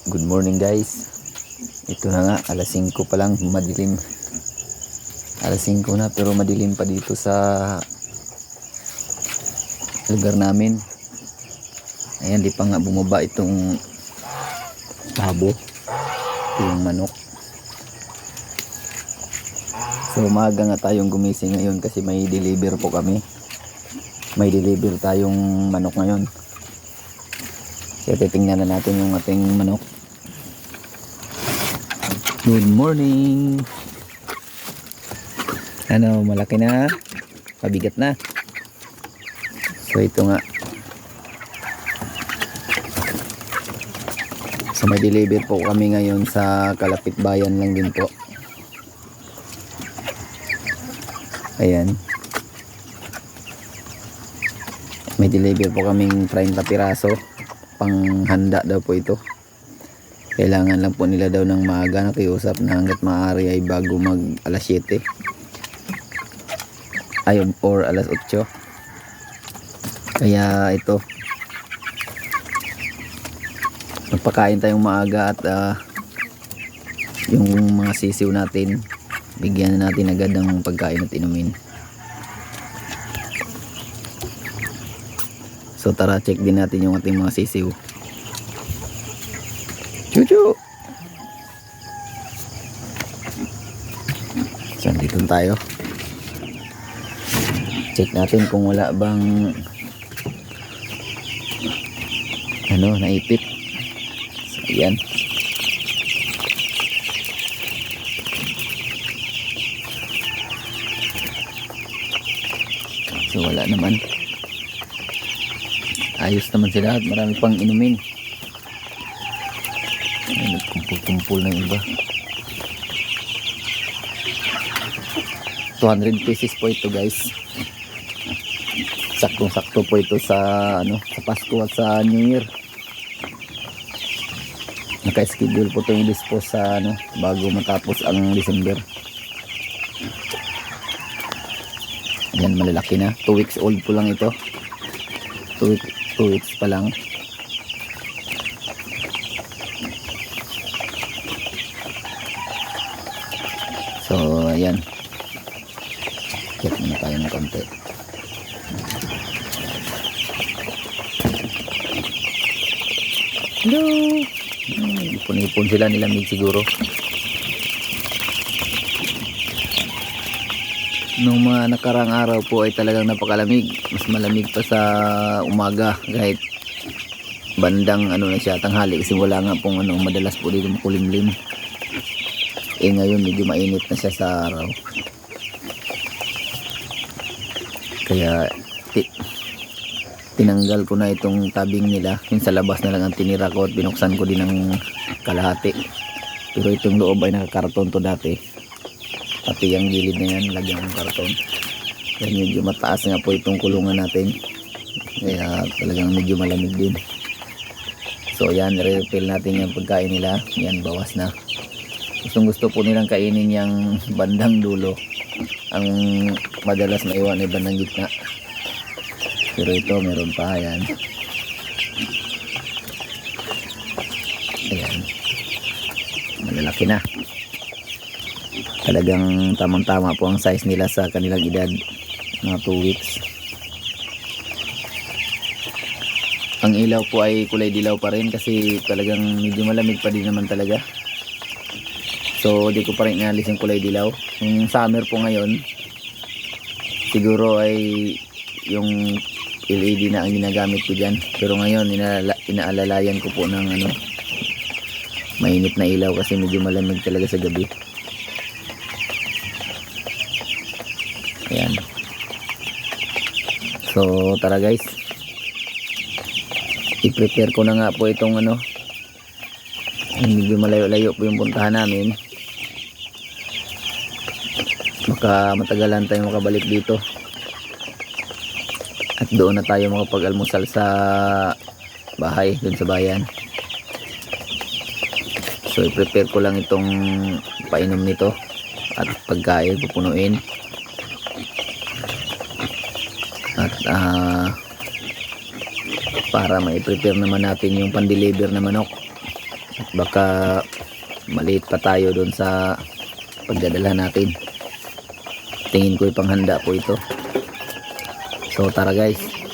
Good morning guys. Ito na nga, alas 5 pa lang, madilim. Alas 5 na pero madilim pa dito sa lugar namin. Ayan, di pa nga bumaba itong tabo, yung manok. So maaga nga tayong gumising ngayon kasi may deliver po kami. May deliver tayong manok ngayon. Kaya titingnan na natin yung ating manok. Good morning. Ano, malaki na, pabigat na. So ito nga. So may deliver po kami ngayon sa kalapit bayan lang din po. Ayan. May deliver po kaming 30 piraso. Panghanda daw po ito. Kailangan lang po nila daw ng maaga, nakiusap na hanggat maaari ay bago mag alas 7 ay or alas 8. Kaya ito, magpakain tayong maaga at yung mga sisiw natin bigyan na natin agad ng pagkain at inumin. So tara, check din natin yung ating mga sisiw. Chuchu! So dito tayo. Check natin kung wala bang naipit. So ayan. So wala naman. Ayos naman sila at marami pang inumin. Ay, nagkumpul-kumpul na iba. 200 pieces po ito guys. Saktong-sakto po ito sa sa Pasko at sa New Year. Naka-schedule po ito yung dispose sa bago matapos ang December. Yan, malalaki na. 2 weeks old po lang ito. 2 weeks pa lang. So ayan, check muna tayo ng konti. Hello. Ipon-ipon sila, nilamig siguro. Nung mga nakarang araw po ay talagang napakalamig. Mas malamig pa sa umaga kahit bandang na siya, tanghali, kasi wala nga pong madalas po dito makulimlim. Ngayon medyo mainit na siya sa araw. Kaya tinanggal ko na itong tabing nila. Yung sa labas na lang ang tinira ko at binuksan ko din ng kalahati. Pero itong loob ay nakakarton to dati. Pati yung gilid na yan lagyan ng karton. Kaya medyo mataas nga po itong kulungan natin. Kaya talagang medyo malamig din. So yan, refill natin yung pagkain nila. Yan, bawas na. Gusto po nilang kainin yung bandang dulo. Ang madalas maiwan ay bandang gitna. Pero ito meron pa. Ayan. Ayan. Malalaki na. Talagang tamang-tama po ang size nila sa kanilang edad. Mga 2 weeks. Ang ilaw po ay kulay dilaw pa rin kasi talagang medyo malamig pa din naman talaga. So di ko pa rin inalis yung kulay dilaw. Yung summer po ngayon, siguro ay yung LED na ang ginagamit ko dyan. Pero ngayon inaalalayan ko po ng mainit na ilaw kasi medyo malamig talaga sa gabi. Ayan. So tara guys, i-prepare ko na nga po itong medyo malayo-layo po yung puntahan namin. Baka matagalan tayo makabalik dito. At doon na tayo makapag-almusal sa bahay, doon sa bayan. So i-prepare ko lang itong painom nito at pagkain pupunuin. At para ma-prepare naman natin yung pan-deliver na manok. At baka maliit pa tayo doon sa pagdadala natin. Tingin ko ipanghanda po ito. So tara guys.